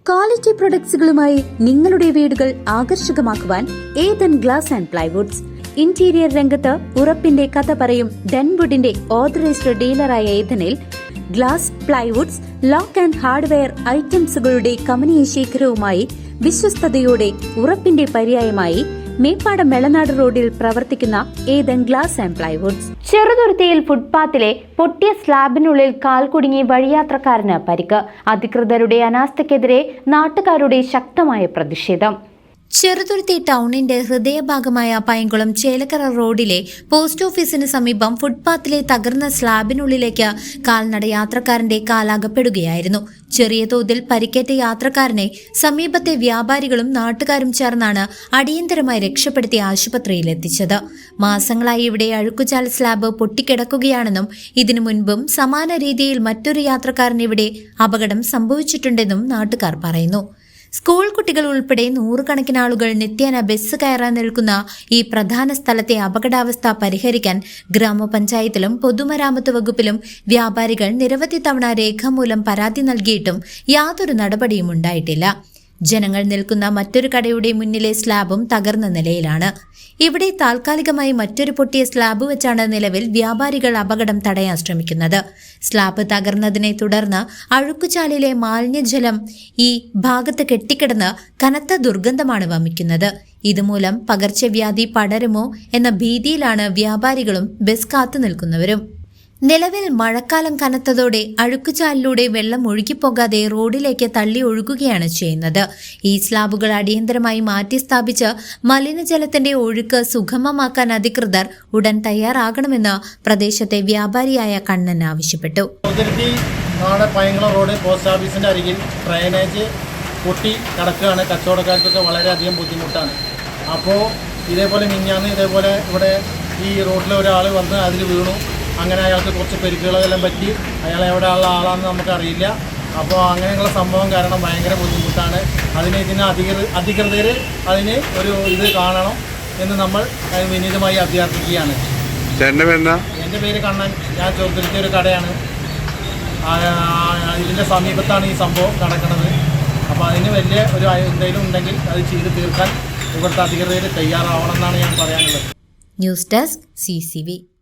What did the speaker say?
Quality പ്രൊഡക്ട്സുകളുമായി നിങ്ങളുടെ വീടുകൾ ആകർഷകമാക്കുവാൻ Ethan glass and plywoods. Interior രംഗത്ത് ഉറപ്പിന്റെ കഥ പറയും ഡെൻവുഡിന്റെ ഓതറൈസ്ഡ് ഡീലറായ ഏതനിൽ glass, plywoods, lock and hardware ഐറ്റംസുകളുടെ കമനീയ ശേഖരവുമായി വിശ്വസ്തയോടെ ഉറപ്പിന്റെ പര്യായമായി മേപ്പാടം മെളനാട് റോഡിൽ പ്രവർത്തിക്കുന്ന ഏതൻ ഗ്ലാസ് ആൻഡ് പ്ലൈവുഡ്സ്. ചെറുതുരുത്തിയിൽ ഫുട്പാത്തിലെ പൊട്ടിയ സ്ലാബിനുള്ളിൽ കാൽ കുടുങ്ങി വഴിയാത്രക്കാരന് പരിക്ക്. അധികൃതരുടെ അനാസ്ഥയ്ക്കെതിരെ നാട്ടുകാരുടെ ശക്തമായ പ്രതിഷേധം. ചെറുതുരുത്തി ടൗണിന്റെ ഹൃദയഭാഗമായ പൈങ്കുളം ചേലക്കര റോഡിലെ പോസ്റ്റ് ഓഫീസിന് സമീപം ഫുട്പാത്തിലെ തകർന്ന സ്ലാബിനുള്ളിലേക്ക് കാൽനട യാത്രക്കാരന്റെ കാലകപ്പെടുകയായിരുന്നു. ചെറിയ തോതിൽ പരിക്കേറ്റ യാത്രക്കാരനെ സമീപത്തെ വ്യാപാരികളും നാട്ടുകാരും ചേർന്നാണ് അടിയന്തരമായി രക്ഷപ്പെടുത്തി ആശുപത്രിയിൽ എത്തിച്ചത്. മാസങ്ങളായി ഇവിടെ അഴുക്കുചാൽ സ്ലാബ് പൊട്ടിക്കിടക്കുകയാണെന്നും ഇതിനു മുൻപും സമാന രീതിയിൽ മറ്റൊരു യാത്രക്കാരന് ഇവിടെ അപകടം സംഭവിച്ചിട്ടുണ്ടെന്നും നാട്ടുകാർ പറയുന്നു. സ്കൂൾ കുട്ടികൾ ഉൾപ്പെടെ നൂറുകണക്കിന് ആളുകൾ നിത്യേന ബസ് കയറാൻ നിൽക്കുന്ന ഈ പ്രധാന സ്ഥലത്തെ അപകടാവസ്ഥ പരിഹരിക്കാൻ ഗ്രാമപഞ്ചായത്തിലും പൊതുമരാമത്ത് വകുപ്പിലും വ്യാപാരികൾ നിരവധി തവണ രേഖാമൂലം പരാതി നൽകിയിട്ടും യാതൊരു നടപടിയും ഉണ്ടായിട്ടില്ല. ജനങ്ങൾ നിൽക്കുന്ന മറ്റൊരു കടയുടെ മുന്നിലെ സ്ലാബും തകർന്ന നിലയിലാണ്. ഇവിടെ താൽക്കാലികമായി മറ്റൊരു പൊട്ടിയ സ്ലാബ് വെച്ചാണ് നിലവിൽ വ്യാപാരികൾ അപകടം തടയാൻ ശ്രമിക്കുന്നത്. സ്ലാബ് തകർന്നതിനെ തുടർന്ന് അഴുക്കുചാലിലെ മാലിന്യജലം ഈ ഭാഗത്ത് കെട്ടിക്കിടന്ന് കനത്ത ദുർഗന്ധമാണ് വമിക്കുന്നത്. ഇതുമൂലം പകർച്ചവ്യാധി പടരുമോ എന്ന ഭീതിയിലാണ് വ്യാപാരികളും ബസ് കാത്തു നിൽക്കുന്നവരും. നിലവിൽ മഴക്കാലം കനത്തതോടെ അഴുക്കുചാലിലൂടെ വെള്ളം ഒഴുകിപ്പോകാതെ റോഡിലേക്ക് തള്ളി ഒഴുകുകയാണ് ചെയ്യുന്നത്. ഈ സ്ലാബുകൾ അടിയന്തരമായി മാറ്റി സ്ഥാപിച്ച് മലിനജലത്തിന്റെ ഒഴുക്ക് സുഗമമാക്കാൻ അധികൃതർ ഉടൻ തയ്യാറാകണമെന്ന് പ്രദേശത്തെ വ്യാപാരിയായ കണ്ണൻ ആവശ്യപ്പെട്ടു. പൈങ്കുളം റോഡ് പോസ്റ്റ് ഓഫീസിന്റെ അരികിൽ ഡ്രെയിനേജ് പൊട്ടി കിടക്കുകയാണ്. കച്ചവടക്കാർക്കൊക്കെ വളരെയധികം ബുദ്ധിമുട്ടാണ്. അപ്പോൾ ഇതേപോലെ മിഞ്ഞാന്ന് ഇതേപോലെ ഇവിടെ ഈ റോഡിൽ ഒരാൾ വന്ന് അതിൽ വീണു. അങ്ങനെ അയാൾക്ക് കുറച്ച് പരിക്കുകളെല്ലാം പറ്റി. അയാൾ എവിടെ ഉള്ള ആളാണെന്ന് നമുക്കറിയില്ല. അപ്പോൾ അങ്ങനെയുള്ള സംഭവം കാരണം ഭയങ്കര ബുദ്ധിമുട്ടാണ്. ഇതിന് അധികൃതർ അതിന് ഒരു ഇത് കാണണം എന്ന് നമ്മൾ വിനീതമായി അഭ്യർത്ഥിക്കുകയാണ്. എൻ്റെ പേര് കണ്ണൻ. ഞാൻ ചെറുതുരുത്തി ഒരു കടയാണ്. ഇതിൻ്റെ സമീപത്താണ് ഈ സംഭവം നടക്കുന്നത്. അപ്പോൾ അതിന് വലിയ ഒരു എന്തെങ്കിലും ഉണ്ടെങ്കിൽ അത് ചെയ്ത് തീർക്കാൻ ഇവിടുത്തെ അധികൃതർ തയ്യാറാവണം എന്നാണ് ഞാൻ പറയാനുള്ളത്. News desk CCV.